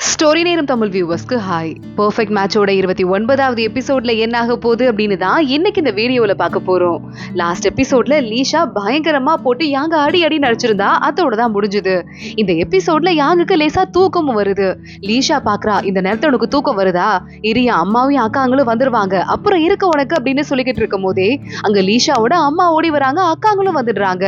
Story நேரம் Tamil வியூவர்ஸ்க்கு hi. Perfect மேட்சோட 29வது எபிசோட்ல என்ன ஆக போகுது அப்படின்னு தான் இன்னைக்கு இந்த வீடியோல பார்க்க போறோம். லாஸ்ட் எபிசோட்ல லீஷா பயங்கரமா போட்டு யாங்க அடி அடி நடிச்சிருந்தா அதோட தான் முடிஞ்சுது. இந்த எபிசோட்ல யாங்குக்கு லேசா தூக்கமும் வருது. லீஷா பாக்குறா, இந்த நேரத்துல உனக்கு தூக்கம் வருதா, இரியா அம்மாவையும் அக்காங்களும் வந்துருவாங்க, அப்புறம் இருக்க உனக்கு அப்படின்னு சொல்லிக்கிட்டு இருக்கும் போதே அங்க லீஷாவோட அம்மா ஓடி வராங்க, அக்காங்களும் வந்துடுறாங்க.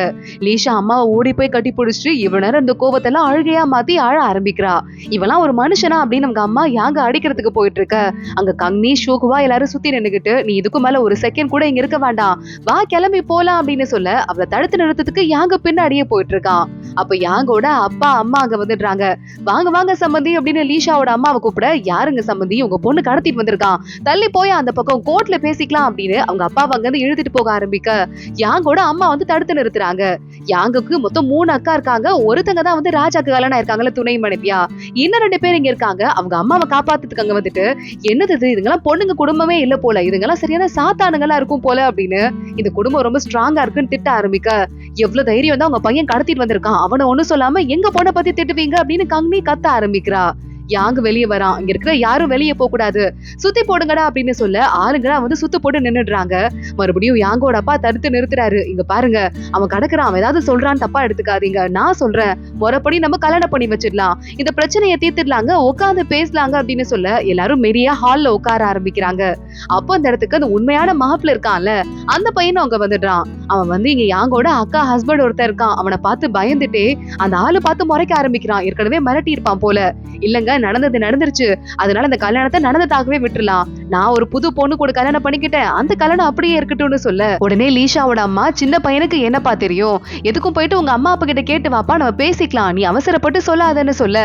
லீஷா அம்மாவை ஓடி போய் கட்டி பிடிச்சிட்டு இவ நேரம் இந்த கோவத்தெல்லாம் அழுகையா மாத்தி அழ ஆரம்பிக்கிறா. இவெல்லாம் ஒரு மனுஷனா அப்படின்னு அவங்க அம்மா யாங்க அடிக்கிறதுக்கு போயிட்டு இருக்க. அங்க கங்னி ஷூகுவா எல்லாரும் சுத்தி நின்னுகிட்டு, நீ இதுக்கு மேல ஒரு செகண்ட் கூட இங்க இருக்க வேண்டாம், வா கிளம்பி போலாம் அப்படின்னு சொல்ல அவளை தடுத்து நிறுத்தத்துக்கு யாங்க பின்னாடியே போயிட்டு இருக்கான். அப்ப யாங்கோட அப்பா அம்மா அங்க வந்துடுறாங்க. வாங்க வாங்க சம்பந்தி அப்படின்னு லீஷாவோட அம்மாவை கூப்பிட, யாருங்க சம்பந்தி, உங்க பொண்ணு கடத்திட்டு வந்திருக்கான், தள்ளி போய் அந்த பக்கம் கோர்ட்ல பேசிக்கலாம் அப்படின்னு அவங்க அப்பாவை அங்க இருந்து இழுத்துட்டு போக ஆரம்பிக்க யாங்கோட அம்மா வந்து தடுத்து நிறுத்துறாங்க. யாங்குக்கு மொத்தம் 3 அக்கா இருக்காங்க. ஒருத்தங்க தான் வந்து ராஜாக்கு கல்யாணம் இருக்காங்களா துணை மனைவியா, இன்னும் 2 பேர் இங்க இருக்காங்க. அவங்க அம்மாவை காப்பாத்துறதுக்கு அங்க வந்துட்டு, என்னது இது, இதுங்கெல்லாம் பொண்ணுங்க குடும்பமே இல்ல போல, இதுங்கெல்லாம் சரியான சாத்தானுங்களா இருக்கும் போல அப்படின்னு இந்த குடும்பம் ரொம்ப ஸ்ட்ராங்கா இருக்குன்னு திட்ட ஆரம்பிக்க, எவ்வளவு தைரியம் தான் உங்க பையன் கடத்திட்டு வந்திருக்கான், அவனை ஒண்ணும் சொல்லாம எங்க பொண்ணை பத்தி திட்டுவீங்க அப்படின்னு கங்னி கத்த ஆரம்பிக்கிறா. யாங்க வெளியே வரான். இங்க இருக்கிற யாரும் வெளியே போக கூடாது, சுத்தி போடுங்கடா அப்படின்னு சொல்ல ஆளுங்களா வந்து சுத்து போட்டு நின்னுடுறாங்க. மறுபடியும் யாங்கோட அப்பா தடுத்து நிறுத்துறாரு. இங்க பாருங்க, அவன் கடக்குறான், அவன் ஏதாவது சொல்றான்னு தப்பா எடுத்துக்காதீங்க, நான் சொல்றேன் முறைப்படி நம்ம கல்யாணம் பண்ணி வச்சிடலாம், இந்த பிரச்சனையை தீர்த்துடலாங்க, உட்காந்து பேசலாங்க அப்படின்னு சொல்ல எல்லாரும் மெரியா ஹால்ல உட்கார ஆரம்பிக்கிறாங்க. அப்போ அந்த இடத்துக்கு அந்த உண்மையான மாப்பிள்ள இருக்கான்ல, அந்த பையனும் அங்க வந்துடுறான். அவன் வந்து இங்க யாங்கோட அக்கா ஹஸ்பண்ட் ஒருத்தர் இருக்கான். அவனை பார்த்து பயந்துட்டே அந்த ஆளு பார்த்து முறைக்க ஆரம்பிக்கிறான். ஏற்கனவே மிரட்டி இருப்பான் போல. இல்லங்க, நடந்தது நடந்துருச்சு, அதனால அந்த கல்யாணத்தை நடந்ததாகவே விட்டுலாம், நான் ஒரு புது பொண்ணு கூட கல்யாணம் பண்ணிக்கிட்டேன், அந்த கல்யாணம் அப்படியே இருக்கட்டும்னு சொல்ல உடனே லீஷாவோட அம்மா, சின்ன பையனுக்கு என்னப்பா தெரியும், எதுக்கும் போயிட்டு உங்க அம்மா அப்பா கிட்ட கேட்டு வாப்பா, நம்ம பேசிக்கலாம், நீ அவசரப்பட்டு சொல்லாதன்னு சொல்ல,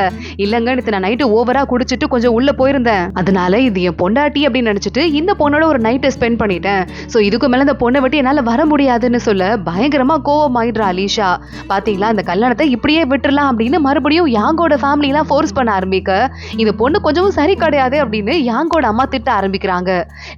இல்லங்க நேத்து நான் நைட்டு ஓவரா குடிச்சிட்டு கொஞ்சம் உள்ள போயிருந்தேன், அதனால இது என் பொண்டாட்டி அப்படின்னு நினைச்சிட்டு இந்த பொண்ணோட ஒரு நைட்டை ஸ்பெண்ட் பண்ணிட்டேன், சோ இதுக்கு மேல இந்த பொண்ணை விட்டு என்னால வர முடியாதுன்னு சொல்ல பயங்கரமா கோவமாயிடுறா லீஷா. பாத்தீங்களா, இந்த கல்யாணத்தை இப்படியே விட்டுறலாம் அப்படின்னு மறுபடியும் யாங்கோட ஃபேமிலி எல்லாம் ஃபோர்ஸ் பண்ண ஆரம்பிக்க, இந்த பொண்ணு கொஞ்சமும் சரி கிடையாது அப்படின்னு யாங்கோட அம்மா திட்ட ஆரம்பிக்கிறாங்க.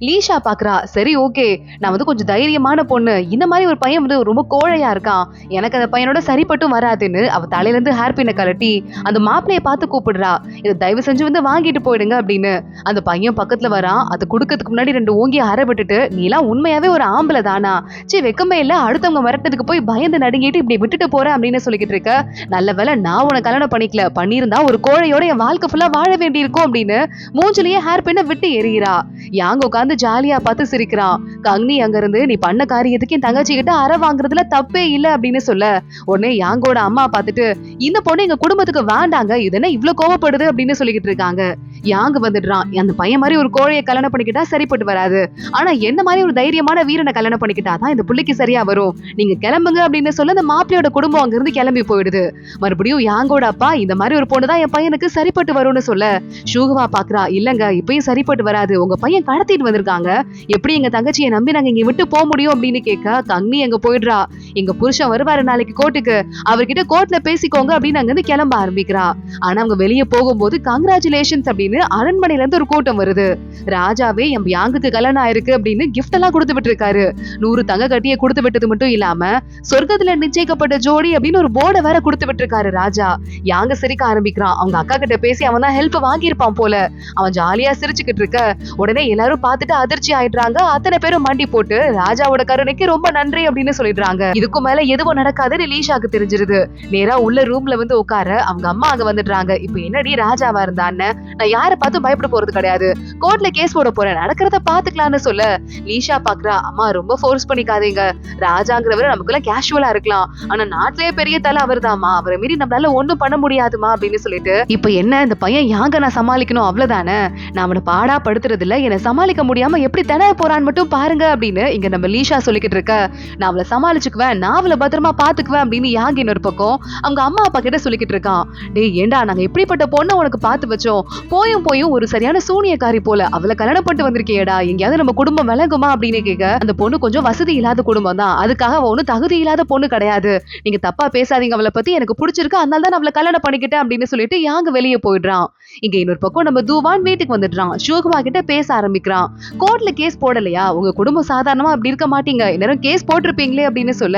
லீஷா பாக்குறா, சரி ஓகே, நான் வந்து கொஞ்சம் தைரியமான பொண்ணு, இந்த மாதிரி ஒரு பையன் வந்து ரொம்ப கோழையா இருக்கான், எனக்கு அந்த பையனோட சரிப்பட்டும் வராதுன்னு அவ தலையில இருந்து ஹேர் பின்னை கலட்டி அந்த மாப்பிளைய பார்த்து கூப்பிடுறா. இதை தயவு செஞ்சு வந்து வாங்கிட்டு போயிடுங்க அப்படின்னு. அந்த பையன் பக்கத்துல வரான். அது குடுக்கறதுக்கு முன்னாடி 2 ஓங்கி அற விட்டுட்டு, நீ எல்லாம் உண்மையாவே ஒரு ஆம்பளை தானா, சரி வெக்கமே இல்ல, அடுத்தவங்க மிரட்டதுக்கு போய் பயந்து நடுங்கிட்டு இப்படி விட்டுட்டு போற அப்படின்னு சொல்லிக்கிட்டு இருக்க, நல்ல வேலை நான் உன கல்யாணம் பண்ணிக்கல, பண்ணியிருந்தா ஒரு கோழையோட என் வாழ்க்கை ஃபுல்லா வாழ வேண்டி இருக்கும் அப்படின்னு மூஞ்சிலேயே ஹேர் பின்ன விட்டு எறிகிறா. யாங்க உட்காந்து ஜாலியா பார்த்து சிரிக்கிறான். கங்னி அங்க இருந்து, நீ பண்ண காரியத்துக்கு என் தங்கச்சி கிட்ட அற வாங்குறதுல தப்பே இல்ல அப்படின்னு சொல்ல உடனே யாங்கோட அம்மா பார்த்துட்டு, இந்த பொண்ணு எங்க குடும்பத்துக்கு வேண்டாங்க, இது என்ன இவ்வளவு கோவப்படுது அப்படின்னு சொல்லிக்கிட்டு இருக்காங்க. யாங்க வந்துடுறான். அந்த பையன் மாதிரி ஒரு கோழையை கல்யாணம் பண்ணிக்கிட்டா சரிப்பட்டு வராது, ஆனா என்ன மாதிரி ஒரு தைரியமான வீரனை கல்யாணம் பண்ணிக்கிட்டாதான் இந்த புள்ளைக்கு சரியா வரும், நீங்க கிளம்புங்க அப்படின்னு சொல்ல அந்த மாப்பிளையோட குடும்பம் அங்க இருந்து கிளம்பி போயிடுது. மறுபடியும் யாங்கோட அப்பா, இந்த மாதிரி ஒரு பொண்ணுதான் என் பையனுக்கு சரிப்பட்டு வரும்னு சொல்ல ஷூகுவா பாக்குறா, இல்லங்க இப்பயும் சரிப்பட்டு வராது, உங்க பையன் கடத்திட்டு வந்திருக்காங்க, எப்படி எங்க தங்கச்சியை நம்பி நாங்க இங்க விட்டு போக முடியும் அப்படின்னு கேட்க கங்னி அங்க போயிடுறா. எங்க புருஷன் வருவாரு நாளைக்கு கோர்ட்டுக்கு, அவர்கிட்ட கோர்ட்ல பேசிக்கோங்க அப்படின்னு அங்க இருந்து கிளம்ப ஆரம்பிக்கிறா. ஆனா அவங்க வெளியே போகும்போது கங்க்ராச்சுலேஷன்ஸ் அப்படின்னு அரண்மனையில இருந்து ஒரு கூட்டம் வருது. ராஜாவே என் யாங்குக்கு கல்யாணம் ஆயிருக்கு அப்படின்னு கிஃப்ட் எல்லாம் கொடுத்து விட்டு இருக்காரு. 100 தங்க கட்டியை கொடுத்து விட்டது மட்டும் இல்லாம சொர்க்கத்துல நிச்சயிக்கப்பட்ட ஜோடி அப்படின்னு ஒரு போர்டை வேற கொடுத்து விட்டு இருக்காரு ராஜா. யாங்க சிரிக்க ஆரம்பிக்கிறான். அவங்க அக்கா கிட்ட பேசி அவன் தான் ஹெல்ப் வாங்கியிருப்பான் போல. அவன் ஜாலியா சிரிச்சுக்கிட்டு இருக்க உடனே எல்லாரும் பார்த்துட்டு அதிர்ச்சி ஆயிடுறாங்க. அத்தனை பேரும் மண்டி போட்டு ராஜாவோட கருணைக்கு ரொம்ப நன்றி அப்படின்னு சொல்லிடுறாங்க. இதுக்கு மேல எதுவும் நடக்காதுன்னு லீஷாக்கு தெரிஞ்சிருது. நேரா உள்ள ரூம்ல வந்து உட்கார அவங்க அம்மா அங்க வந்துடுறாங்க. இப்ப என்னடி ராஜாவா இருந்தான்னு, நான் யாரை பார்த்து பயப்பட போறது கிடையாது, கோர்ட்ல கேஸ் போட போறேன், நடக்கிறத பாத்துக்கலாம்னு சொல்ல லீஷா பாக்குறா, அம்மா ரொம்ப ஃபோர்ஸ் பண்ணிக்காதீங்க, ராஜாங்கிறவரை நமக்குள்ள கேஷுவலா இருக்கலாம், ஆனா நாட்டிலேயே பெரிய தலை அவர் தாமா, அவரை மீறி நம்மளால ஒண்ணும் பண்ண முடியாதுமா அப்படின்னு சொல்லிட்டு, இப்ப என்ன இந்த பையன் யாங்க நான் சமாளிக்கணும் அவ்வளவுதானே, நான் அவனை பாடா படுத்துறது இல்ல, என்னை சமாளிக்க முடியாம எப்படி திணற போறான்னு மட்டும் பாருங்க அப்படின்னு இங்க நம்ம லீஷா சொல்லிக்கிட்டு இருக்க. நான் அவளை சமாளிச்சுக்குவேன், நான் அவளை பத்திரமா பாத்துக்குவேன் அப்படின்னு யாங்க இன்னொரு பக்கம் அவங்க அம்மா அப்பா கிட்ட சொல்லிக்கிட்டு இருக்கான். டேய் ஏண்டா, நாங்க எப்படிப்பட்ட பொண்ணை உனக்கு பார்த்து வச்சோம், போய் போயும் ஒரு சரியான சூனியக்காரி போல அவளை கல்யாணம் பண்ணிட்டு வந்திருக்கேடா, எங்கேயாவது நம்ம குடும்பம் விளங்குமா அப்படின்னு கேட்க, அந்த பொண்ணு கொஞ்சம் வசதி இல்லாத குடும்பம் தான், அதுக்காக அவ ஒன்னும் தகுதி இல்லாத பொண்ணு கிடையாது, நீங்க தப்பா பேசாதீங்க, அவளை பத்தி எனக்கு பிடிச்சிருக்கு, அதனால தான் அவளை கல்யாணம் பண்ணிக்கிட்டேன் அப்படின்னு சொல்லிட்டு யாங்க வெளியே போயிடுறான். இங்க இன்னொரு பக்கம் நம்ம தூவான் வீட்டுக்கு வந்துடுறான். ஷோகுமா கிட்ட பேச ஆரம்பிக்கிறான். கோர்ட்ல கேஸ் போடலையா, உங்க குடும்பம் சாதாரணமா அப்படி இருக்க மாட்டீங்க, இந்நேரம் கேஸ் போட்டிருப்பீங்களே அப்படின்னு சொல்ல,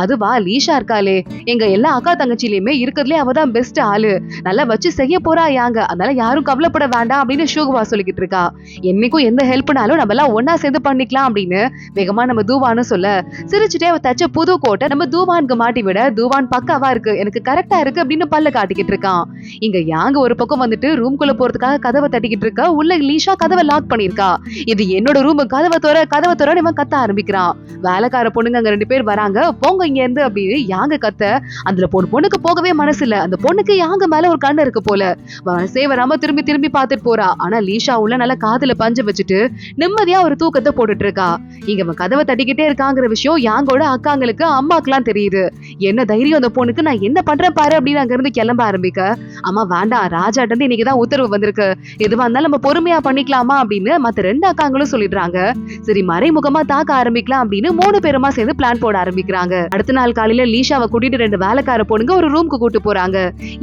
அதுவா லீஷா இருக்காளே, எங்க எல்லா அக்கா தங்கச்சியிலுமே இருக்கிறதுலே அவதான் பெஸ்ட் ஆளு, நல்லா வச்சு செய்ய போறா யாங்க, அதனால யாரும் கவலைப்பட வேண்டாம் அப்படின்னு ஷோகுவா சொல்லிக்கிட்டு இருக்கா. என்னைக்கும் எந்த ஹெல்ப்னாலும் நம்ம எல்லாம் ஒன்னா சேர்ந்து பண்ணிக்கலாம் அப்படின்னு வேகமா நம்ம தூவான்னு சொல்ல, சிரிச்சுட்டே அவ தச்ச புது கோட்டை நம்ம தூவானுக்கு மாட்டி விட, தூவான் பக்காவா இருக்கு, எனக்கு கரெக்டா இருக்கு அப்படின்னு பல்ல காட்டிக்கிட்டு இருக்கான். இங்க யாங்க ஒரு பக்கம் வந்துட்டு ரூம்குள்ள போறதுக்காக கதவை தட்டிக்கிட்டு இருக்கா. உள்ள லீஷா கதவை லாக் பண்ணிருக்கா. இது என்னோட ரூம், கதவை தோற இவன் கத்த ஆரம்பிக்கிறான். வேலைக்கார பொண்ணுங்க அங்க 2 பேர் வராங்க, போங்க இங்க இருந்து அப்படின்னு யாங்க கத்த, அதுல பொண்ணுக்கு போகவே மனசு இல்ல. அந்த பொண்ணுக்கு யாங்க மேல ஒரு கண்ணு இருக்கு போல, மனசே வராம திரும்பி திரும்பி பாத்துட்டு போறா. ஆனா லீஷா உள்ள நல்லா காதுல பஞ்சு வச்சுட்டு நிம்மதியா ஒரு தூக்கத்தை போட்டுட்டு இருக்கா. இங்க அவன் கதவை தட்டிக்கிட்டே இருக்காங்கிற விஷயம் யாங்கோட அக்காங்களுக்கு அம்மாக்கெல்லாம் தெரியுது. என்ன தைரியம் அந்த பொண்ணுக்கு, நான் என்ன பண்றேன் பாரு அப்படின்னு அங்க இருந்து கிளம்ப ஆரம்பிக்க, அம்மா வேண்டாம், ராஜாட்ட இருந்து இன்னைக்குதான் உத்தரவு வந்திருக்கு, எதுவா இருந்தாலும் நம்ம பொறுமையா பண்ணிக்கலாமா அப்படின்னு மத்த 2 அக்காங்களும் சொல்லிடுறாங்க. சரி மறைமுகமா தாக்க ஆரம்பிக்கலாம் அப்படின்னு 3 பேருமா சேர்ந்து பிளான் போட ஆரம்பிக்கிறாங்க. அடுத்த நாள் காலையில லீஷாவை கூட்டிட்டு 2 வேலைக்கார பொண்ணுங்க ஒரு ரூம்க்கு கூட்டு போறாங்க.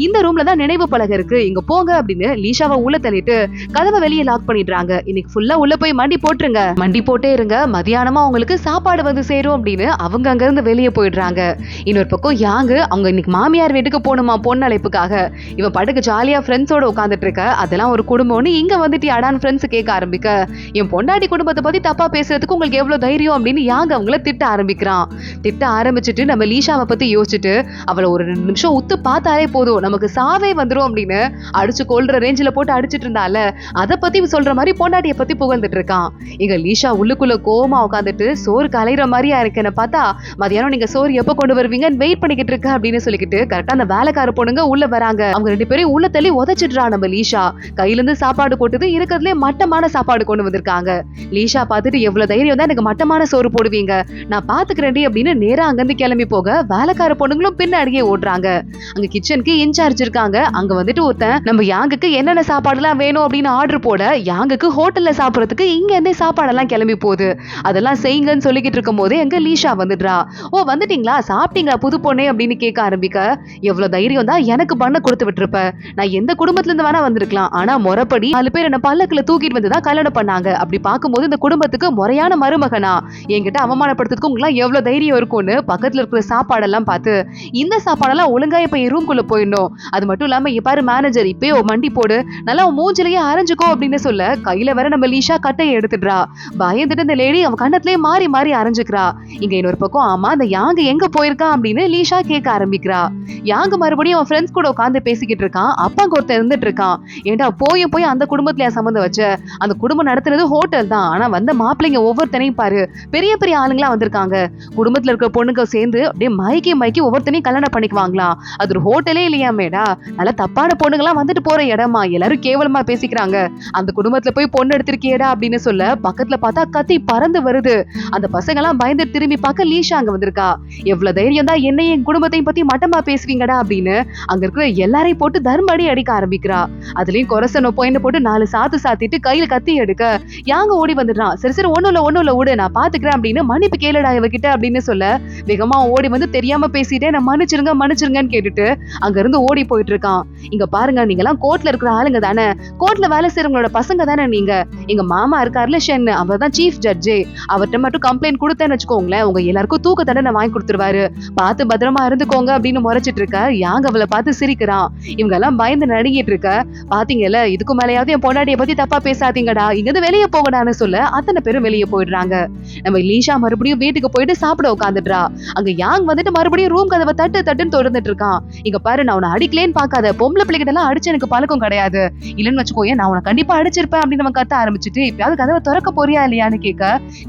இந்த ரூம்ல தான் நினைவு பலகை இருக்கு, இங்க போங்க அப்படின்னு லீஷாவை உள்ள தள்ளிட்டு கதவை வெளியே லாக் பண்ணிடுறாங்க. இன்னைக்கு ஃபுல்லா உள்ள போய் மண்டி போட்டுருங்க, மண்டி போட்டே இருங்க, மதியானமா உங்களுக்கு சாப்பாடு வந்து சேரும் அப்படின்னு அவங்க அங்க இருந்து வெளியே போயிடுறாங்க. இன்னொரு பக்கம் யாங்க அவங்க இன்னைக்கு மாமியார் வீட்டுக்கு போகணுமா பொண்ணு அழைப்புக்காக. இவன் படுக்க ஜாலியா ஃப்ரெண்ட்ஸோட உட்காந்துட்டு இருக்க, அதெல்லாம் ஒரு குடும்பம்னு இங்க வந்துட்டு அடான் ஃப்ரெண்ட்ஸ் கேட்க ஆரம்பிக்க, என் பொண்டாட்டி குடும்பத்தை பத்தி தப்பா பேசுறதுக்கு உங்களுக்கு எவ்வளவு தைரியம் அப்படின்னு யாங்க அவங்கள திட்ட ஆரம்பிக்கிறான். திட்ட ஆரம்பிச்சுட்டு நம்ம லீஷாவை பத்தி யோசிச்சுட்டு அவளை ஒரு 2 நிமிஷம் உத்து பார்த்தாலே போதும் நமக்கு சாவே வந்துரும் அப்படின்னு அடிச்சு கொல்ற ரேஞ்சில போட்டு அடிச்சிட்டு இருந்தால, அதை பத்தி சொல்ற மாதிரி பொண்டாட்டியை பத்தி புகழ்ந்துட்டு இருக்கான். இங்க லீஷா உள்ளுக்குள்ள கோவமா உட்காந்துட்டு சோறு கலையிற மாதிரியா இருக்கேன்னு பார்த்தா, மதியானம் நீங்க சோறு எப்ப கொண்டு வருவீங்கன்னு வெயிட் பண்ணிக்கிட்டு இருக்க அப்படின்னு சொல்லிக்கிட்டு கரெக்டா அந்த வேலைக்கார பொண்ணுங்க உள்ள வராங்க. அவங்க 2 பேரும் உள்ள தள்ளி உதச்சிடுறா நம்ம லீஷா. கையில இருந்து சாப்பாடு போட்டது இருக்கிறதுலே மட்டமான சாப்பாடு கொண்டு வந்திருக்காங்க. லீஷா பார்த்துட்டு எவ்வளவு தைரியம் தான் எனக்கு மட்டமான சோறு போடுவீங்க, நான் பாத்துக்கிறேன் அப்படின்னு நேரா அங்கிருந்து கிளம்பி போக, வேலைக்கார பொண்ணுங்களும் பின்னாடியே ஓடுறாங்க. அங்க கிச்சனுக்கு இன்சார்ஜ் இருக்காங்க. அங்க வந்துட்டு ஒருத்தன் நம்ம யாங்குக்கு என்னென்ன சாப்பாடு எல்லாம் வேணும் அப்படின்னு ஆர்டர் போட, யாங்குக்கு ஹோட்டல்ல சாப்பிடறதுக்கு இங்க இருந்தே சாப்பாடெல்லாம் கிளம்பி போகுது. அதெல்லாம் செய்யுங்கன்னு சொல்லிக்கிட்டு இருக்கும் போதே எங்க லீஷா வந்துடுறா. ஓ வந்துட்டீங்களா, சாப்பிட்டீங்களா புது பொண்ணே அப்படின்னு கேட்க ஆரம்பிக்க, எவ்வளவு தைரியம் தான் எனக்கு பண்ண கொடுத்து விட்டுருப்ப, நான் எந்த குடும்பத்துல இருந்து வேணா வந்திருக்கலாம், ஆனா முறைப்படி 4 பேர் என்ன பல்லக்குல தூக்கிட்டு வந்துதான் கல்யாணம் பண்ணாங்க, அப்படி பார்க்கும்போது இந்த குடும்பத்துக்கு முறையான மருமகனா என்கிட்ட அவமானப்படுத்துறதுக்கு உங்களுக்கு எவ்வளவு தைரியம் இருக்கும்னு பக்கத்துல இருக்கிற சாப்பாடெல்லாம் பார்த்து, இந்த சாப்பாடெல்லாம் ஒழுங்கா இப்ப ரூம்குள்ள போயிடணும், அது மட்டும் இல்லாம பாரு மேனேஜர் இப்பயே மண்டி போடு, நல்லா மூஞ்சிலேயே அரைஞ்சுக்கோ அப்படின்னு சொல்ல, கையில வேற நம்ம லீஷா கட்டையை எடுத்துடுறா. பயந்துட்டு இந்த லேடி அவன் கண்ணத்திலே மாறி மாறி அரைஞ்சுக்கிறா. இங்க இன்னொரு பக்கம் ஆமா அந்த யாங்க எங்க போயிருக்கான் அப்படின்னு லீஷா கேட்க ஆரம்பிக்கிறா. யாங்க மறுபடியும் அவன் ஃப்ரெண்ட்ஸ் கூட உட்காந்து பேசிக்கிட்டு இருக்கான். அப்பாங்க ஒருத்தர் இருந்துட்டு இருக்கான். ஏண்டா போய் அந்த குடும்பத்துல சம்மந்தம் வச்ச, அந்த குடும்பம் நடத்துறது ஹோட்டல் தான், ஆனா வந்த மாப்பிள்ளைங்க ஒவ்வொருத்தனையும் பாரு பெரிய பெரிய ஆளுங்களா வந்திருக்காங்க, குடும்பத்துல இருக்கிற பொண்ணுங்க சேர்ந்து அப்படியே மயக்கி ஒவ்வொருத்தனையும் கல்யாணம் பண்ணிக்குவாங்களாம், அது ஒரு ஹோட்டலே இல்லையா மேடா, நல்ல தப்பான பொண்ணுங்களாம் வந்துட்டு போற இடமா, எல்லாரும் கேவலமா பேசிக்கிறாங்க, அந்த குடும்பத்துல போய் பொண்ணு எடுத்திருக்கியடா அப்படின்னு சொல்ல, பக்கத்துல பார்த்தா கத்தி பறந்து வருது. அந்த பசங்க எல்லாம் பயந்து திரும்பி பார்க்க லீஷா அங்க வந்திருக்கா. எவ்வளவு தைரியம் தான் என்னையும் என் குடும்பத்தையும் பத்தி மட்டமா பேசுவீங்கடா அப்படின்னு அங்க இருக்கிற எல்லாரையும் போட்டு தர்மடி அடிக்க ஆரம்பிக்கிறா. அதுலயும் கொரசனோ பாயிண்ட் போட்டு 4 சாத்து சாத்திட்டு கையில கத்தி எடுக்க யாங்க ஓடி வந்துடுறான். சரி ஒண்ணும் இல்ல விடு நான் பாத்துக்கிறேன் அப்படின்னு மன்னிப்பு கேளுடா இவகிட்ட அப்படின்னு சொல்ல, வேகமா ஓடி வந்து தெரியாம பேசிட்டே நான் மன்னிச்சிருங்கன்னு கேட்டுட்டு அங்க இருந்து ஓடி போயிட்டு இருக்கான். இங்க பாருங்க நீங்க எல்லாம் கோர்ட்ல இருக்கிற ஆளுங்க தானே, கோர்ட்ல வேலை செய்யறவங்களோட பசங்க தானே நீங்க, எங்க மாமா இருக்காருல ஷென், அவர்தான் சீஃப் ஜட்ஜே, அவர்கிட்ட மட்டும் கம்ப்ளைண்ட் கொடுத்தேன்னு வச்சுக்கோங்களேன் உங்க எல்லாருக்கும் தூக்க தண்டனை வாங்கி கொடுத்துருவாரு, பார்த்து பத்திரமா இருந்துக்கோங்க அப்படின்னு முறைச்சிட்டு இருக்க. யாங்க அவளை பார்த்து சிரிக்கிறான். இவங்க எல்லாம் பயந்து நடுங்கிட்டு இருக்க. பாத்தீங்கல்ல இதுக்கு மேலேயாவது என் பொண்டாட்டியை பத்தி தப்பா பேசாதீங்கடா, இங்க வெளியே போகடான்னு சொல்ல அத்தனை பேரும் வெளியே போயிடுறாங்க. நம்ம லீஷா மறுபடியும் வீட்டுக்கு போயிட்டு சாப்பிட உட்காந்துடுறா. அங்க யாங் வந்துட்டு மறுபடியும் ரூம் கதவை தட்டுன்னு திறந்துட்டு இருக்கான். இங்க பாரு நான் உன்னை அடிக்கலேன்னு பாக்காத, பொம்பளை பிள்ளைகிட்ட எல்லாம் அடிச்சு எனக்கு பழக்கம் கிடையாது, இல்லன்னு வச்சுக்கோயேன் நான் உன்னை கண்டிப்பா அடிச்சிருப்பேன் அப்படின்னு நம்ம கத்த ஆரம்பிச்சுட்டு, இப்பயாவது கதவை திறக்க போறியா இல்லையான்னு கேட்க,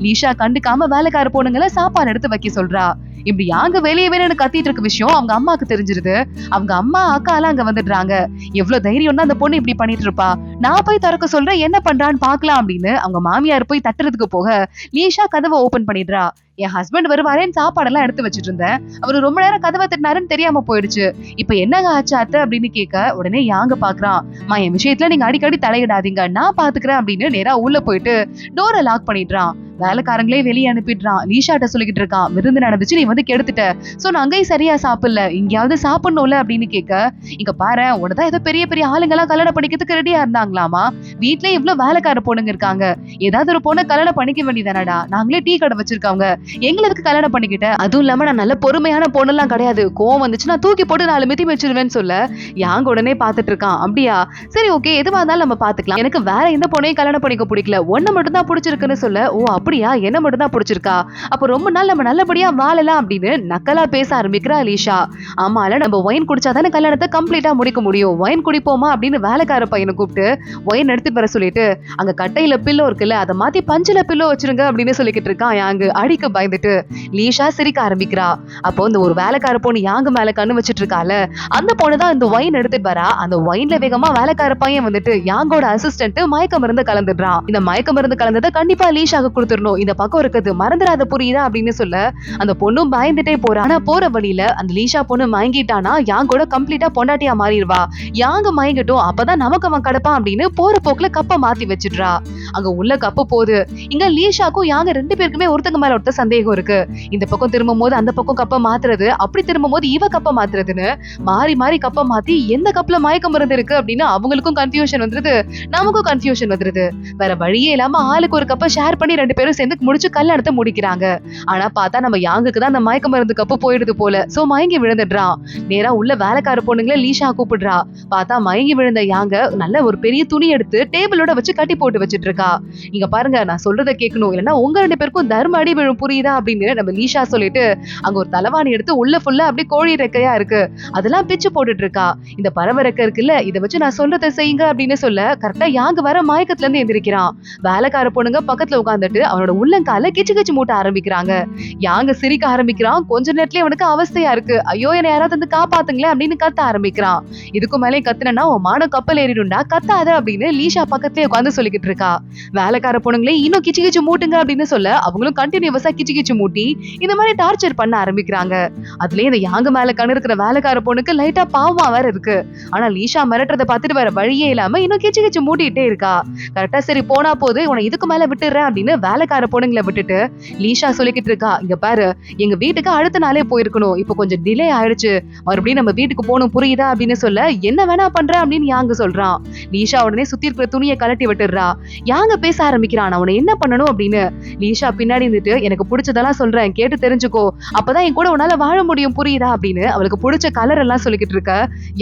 லீஷா கண்டுக்காம வேலைக்கார பொண்ணுங்களை சாப்பாடு எடுத்து வைக்க சொல்றா. இப்படி யாங்க வெளியே வேணும்னு கத்திட்டு இருக்க விஷயம் அவங்க அம்மாக்கு தெரிஞ்சிருது. அவங்க அம்மா அக்கா எல்லாம் அங்க வந்துடுறாங்க. எவ்வளவு தைரியம் தான் அந்த பொண்ணு இப்படி பண்ணிட்டு இருப்பா, நான் போய் திறக்க சொல்றேன் என்ன பண்றான்னு பாக்கலாம் அப்படின்னு அவங்க மாமியார் போய் தட்டுறதுக்கு போக லீஷா கதவை ஓபன் பண்ணிடுறா. என் ஹஸ்பண்ட் வருவாரேன்னு சாப்பாடெல்லாம் எடுத்து வச்சிட்டு இருந்தேன், அவரு ரொம்ப நேரம் கதவை தட்டினாருன்னு தெரியாம போயிடுச்சு, இப்ப என்னங்க ஆச்சு அத்தை அப்படின்னு கேட்க உடனே யாங்க பாக்குறான். என் விஷயத்துல நீங்க அடிக்கடி தலையிடாதீங்க, நான் பாத்துக்கிறேன் அப்படின்னு நேரா உள்ள போயிட்டு டோரை லாக் பண்ணிடுறான். வேலைக்காரங்களே வெளியே அனுப்பிடுறான். லீஷாட்ட சொல்லிக்கிட்டு இருக்கான், விருந்து நடந்துச்சு, நீ வந்து கெடுத்துட்ட, சோ நான் அங்கேயும் சரியா சாப்பிடல, இங்கயாவது சாப்பிடணும்ல அப்படின்னு கேட்க, இங்க பாரு உனதான் ஏதோ பெரிய பெரிய ஆளுங்கெல்லாம் கல்யாணம் பண்ணிக்கிறதுக்கு ரெடியா இருந்தாங்களாமா, வீட்ல இவ்வளவு வேலைக்கார பொண்ணுங்க இருக்காங்க, ஏதாவது ஒரு பொண்ணை கல்யாணம் பண்ணிக்க வேண்டியதானடா, நாங்களே டீ கடை வச்சிருக்காங்க, எங்களுக்கு கல்யாணம் பண்ணிக்கிட்ட, அதுவும் இல்லாம நான் நல்ல பொறுமையான பொண்ணெல்லாம் கிடையாது, கோவம் வந்துச்சு நான் தூக்கி போட்டு 4 மிதி வச்சிருவேன்னு சொல்ல யாங்க உடனே பாத்துட்டு இருக்கான். அப்படியா, சரி ஓகே, எதுவா இருந்தாலும் நம்ம பாத்துக்கலாம், எனக்கு வேற எந்த பொண்ணையும் கல்யாணம் பண்ணிக்க பிடிக்கல, ஒன்ன மட்டும் தான் பிடிச்சிருக்குன்னு சொல்ல, ஓ அப்படியா, என்ன மட்டும் தான் பிடிச்சிருக்கா, அப்ப ரொம்ப நாள் நம்ம நல்லபடியா வாழலாம் அப்படின்னு நக்கலா பேச ஆரம்பிக்கிறா லீஷா. ஆமால நம்ம ஒயின் குடிச்சாதானே கல்யாணத்தை கம்ப்ளீட்டா முடிக்க முடியும், ஒயின் குடிப்போமா அப்படின்னு வேலைக்கார பையனை கூப்பிட்டு ஒயின் எடுத்துட்டு வர சொல்லிட்டு, அங்க கட்டையில பில்லோ இருக்குல்ல அதை மாத்தி பஞ்சில பில்லோ வச்சிருங்க அப்படின்னு சொல்லிக்கிட்டு இருக்கான். யாங்கு அடிக்க பயந்துட்டு லீஷா சிரிக்க ஆரம்பிக்கிறா. அப்போ இந்த ஒரு வேலைக்கார பொண்ணு யாங்க மேல கண்ணு வச்சிட்டு இருக்கால, அந்த பொண்ணு தான் இந்த ஒயின் எடுத்துட்டு வரா. அந்த ஒயின்ல வேகமா வேலைக்கார பையன் வந்துட்டு யாங்கோட அசிஸ்டன்ட் மயக்க மருந்து கலந்துடுறான். இந்த மயக்க மருந்து கலந்ததை கண்டிப்பா லீஷாக்கு கொடுத்துடணும், இந்த பக்கம் இருக்குது மறந்துடாத புரியுதா அப்படின்னு சொல்ல அந்த பொண்ணும் பயந்துட்டே போறா. ஆனா போற வழியில அந்த லீஷா பொண்ணு மயங்கிட்டானா யாங்கோட கம்ப்ளீட்டா பொண்டாட்டியா மாறிடுவா. யாங்க மயங்கட்டும் அப்பதான் நமக்கு அவன் கடப்பான் அப்படின்னு போற போக்குல கப்ப மாத்தி வச்சிடுறா. அங்க உள்ள கப்ப போகுது. இங்க லீஷாக்கும் யாங்க 2 பேருக்குமே ஒருத்தங்க மேல ஒருத்த சந்தேகம் இருக்கு. இந்த பக்கம் திரும்பும் போது அந்த பக்கம் கப்ப மாத்துறது, அப்படி திரும்பும் போது இவ கப்ப மாத்துறதுன்னு மாறி மாறி கப்ப மாத்தி எந்த கப்பல மயக்க மருந்து இருக்கு அப்படின்னு அவங்களுக்கும் கன்ஃபியூஷன் வந்துருது, நமக்கும் கன்ஃபியூஷன் வந்துருது. வேற வழியே இல்லாம ஆளுக்கு ஒரு கப்ப ஷேர் பண்ணி 2 பேரும் சேர்ந்து முடிச்சு கல்யாணத்தை முடிக்கிறாங்க. ஆனா பார்த்தா நம்ம யாங்குக்கு தான் அந்த மயக்க மருந்து கப்பு போயிடுது போல. சோ மயங்கி விழுந்துடுறான். நேரா உள்ள வேலைக்கார பொண்ணுங்களை லீஷா கூப்பிடுறா. பார்த்தா மயங்கி விழுந்த யாங்க நல்ல ஒரு பெரிய துணி எடுத்து டேபிளோட வச்சு கட்டி போட்டு வச்சிட்டு இருக்கா. இங்க பாருங்க நான் சொல்றத கேட்கணும், இல்லன்னா உங்க 2 பேருக்கும் தர்ம அடி விழும் புரியுதா அப்படின்னு நம்ம லீஷா சொல்லிட்டு அங்க ஒரு தலைவாணி எடுத்து உள்ள ஃபுல்லா அப்படியே கோழி ரெக்கையா இருக்கு, அதெல்லாம் பிச்சு போட்டுட்டு இருக்கா. இந்த பறவை ரெக்கை இருக்குல்ல, இதை வச்சு நான் சொல்றதை செய்யுங்க அப்படின்னு சொல்ல கரெக்டா யாங்க வர மயக்கத்துல இருந்து எந்திரிக்கிறான். வேலைக்கார பொண்ணுங்க பக்கத்துல உட்காந்துட்டு அவனோட உள்ளங்கால கிச்சு கிச்சு மூட்ட ஆரம்பிக்கிறாங்க. யாங்க சிரிக்க ஆரம்பிக்கிறான். கொஞ்ச நேரத்துல அவனுக்கு அவஸ்தையா இருக்கு, ஐயோ என்ன யாராவது வந்து காப்பாத்துங்களேன் அப்படின்னு கத்த ஆரம்பிக்கிறான். இதுக்கு மேலே கத்துனா உன் மானம் கப்பல் ஏறிடும்டா, கத்தாத அப்படின்னு லீஷா பக்கத்துலயே உட்காந்து சொல்லிக்கிட்டு இருக்கா. வேலைக்கார பொண்ணுங்களே இன்னும் கிச்சு கிச்சு மூட்டுங்க அப்படின்னு சொல்ல அவங்களும் கண்டினியூவஸா கிச்சு கிச்சு மூட்டி இந்த மாதிரி டார்ச்சர் பண்ண ஆரம்பிக்கிறாங்க. அதுலயே இந்த யாங்க மேல கண்ணு இருக்கிற வேலைக்கார பொண்ணுக்கு லைட்டா பாவமா வேற இருக்கு. ஆனா லீஷா மிரட்டுறத பார்த்துட்டு வேற வழியே இல்லாம இன்னும் கிச்சு கிச்சு மூட்டிட்டே இருக்கா. கரெக்டா சரி போனா போது உன இதுக்கு மேல விட்டுறேன் அப்படின்னு வேலைக்கார பொண்ணுங்களை விட்டுட்டு லீஷா சொல்லிக்கிட்டு இருக்கா. இங்க பாரு எங்க வீட்டுக்கு அடுத்த நாளே போயிருக்கணும், இப்ப கொஞ்சம் டிலே ஆயிடுச்சு, மறுபடியும் நம்ம வீட்டுக்கு போகணும் புரியுதா அப்படின்னு சொல்ல என்ன வேணா பண்ற அப்படின்னு யாங்க சொல்றான். லீஷா உடனே சுத்தி இருக்கிற துணியை கலட்டி விட்டுடுறா. யாங்க பேச ஆரம்பிக்கிறான், அவனை என்ன பண்ணணும் அப்படின்னு. லீஷா பின்னாடி இருந்துட்டு எனக்கு பிடிச்சதெல்லாம் சொல்றேன் கேட்டு தெரிஞ்சுக்கோ, அப்பதான் என் கூட உன்னால வாழ முடியும் புரியுதா அப்படின்னு அவளுக்கு பிடிச்ச கலர் எல்லாம் சொல்லிக்கிட்டு இருக்க.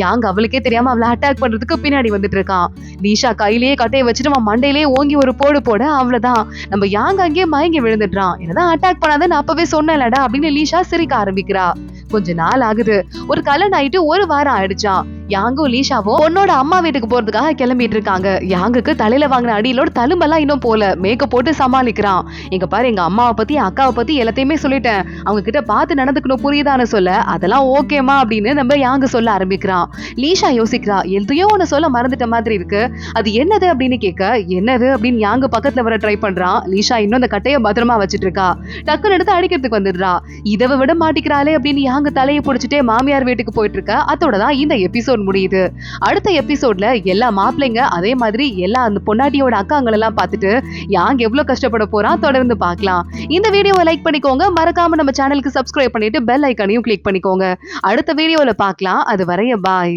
யாங்க அவளுக்கே தெரியாம அவளை அட்டாக் பண்றதுக்கு பின்னாடி வந்துட்டு இருக்கான். லீஷா கையிலேயே கட்டையை வச்சுட்டு அவன் மண்டையிலேயே ஓங்கி ஒரு போடு போட அவ்வளவுதான் நம்ம யாங்க அங்கேயே மயங்கி விழுந்துடுறான். என்னதான் அட்டாக் பண்ணாத நான் அப்பவே சொன்னேன்லடா அப்படின்னு லீஷா சிரிக்க ஆரம்பிக்கிறா. கொஞ்ச நாள் ஆகுது, ஒரு கல்யாணம் ஆயிட்டு 1 வாரம் ஆயிடுச்சான். யாங்கும் லீஷாவும் பொண்ணோட அம்மா வீட்டுக்கு போறதுக்காக கிளம்பிட்டு இருக்காங்க. யாங்குக்கு தலையில வாங்கின அடியிலோட தழும்பெல்லாம் இன்னும் போல, மேக்கப் போட்டு சமாளிக்கிறான். எங்க பாரு எங்க அம்மாவை பத்தி அக்காவை பத்தி எல்லாத்தையுமே சொல்லிட்டேன், அவங்க கிட்ட பார்த்து நடந்துக்கணும் புரியுதான்னு சொல்ல அதெல்லாம் ஓகேமா அப்படின்னு நம்ம யாங்கு சொல்ல ஆரம்பிக்கிறான். லீஷா யோசிக்கிறா, எதையோ ஒன்னு சொல்ல மறந்துட்ட மாதிரி இருக்கு, அது என்னது அப்படின்னு கேட்க என்னது அப்படின்னு யாங்கு பக்கத்துல வர ட்ரை பண்றான். லீஷா இன்னும் அந்த கட்டைய பத்திரமா வச்சிட்டு இருக்கா. டக்குன்னு எடுத்து அடிக்கிறதுக்கு வந்துடுறா. இதை விட மாட்டிக்கிறாளே அப்படின்னு யாங்கு தலையை பிடிச்சிட்டே மாமியார் வீட்டுக்கு போயிட்டு இருக்க. அதோட தான் இந்த எபிசோட் முடியுது. அடுத்த எபிசோட்ல எல்லா மாப்பிள்ளைங்க அதே மாதிரி எல்லா அந்த பொண்டாட்டியோட அக்காங்கள் எல்லாம் பார்த்துட்டு யாங் எவ்வளவு கஷ்டப்பட போறான் தொடர்ந்து பார்க்கலாம். இந்த வீடியோவை லைக் பண்ணிக்கோங்க, மறக்காம நம்ம சேனலுக்கு சப்ஸ்கிரைப் பண்ணிட்டு பெல் ஐக்கானையும் கிளிக் பண்ணிக்கோங்க. அடுத்த வீடியோல பார்க்கலாம். அது வரைய பாய்.